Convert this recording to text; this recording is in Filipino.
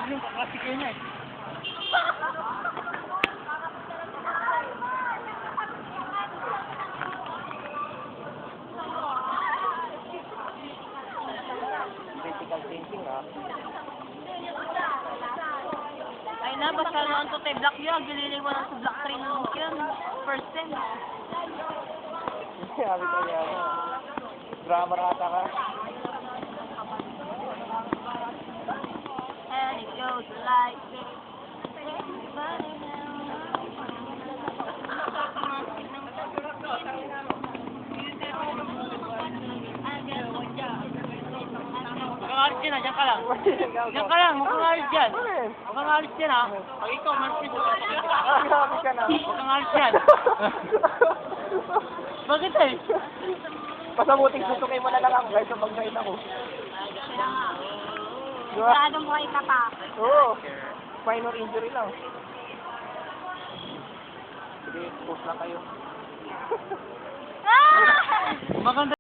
Yung kaklasik niya eh. Critical thinking, ha? Ay na, basta naman ito tayo black yun. Gililing mo lang sa black train yun. First sem. Sabi ko yan. Grammar ata ka. And it goes like this. Mukhang alis dyan ha, dyan ka lang. Dyan ka lang, mukhang alis dyan. Mukhang alis dyan ha. Pag ikaw, malis dyan. Grabe ka na. Mukhang alis dyan. Bakit eh? Pasabuting susukin mo na lang ako guys sa pag-guide ako. Diba? Masyadong buhay ka pa. Oo. Minor injury lang. Sige, post lang kayo. Maganda.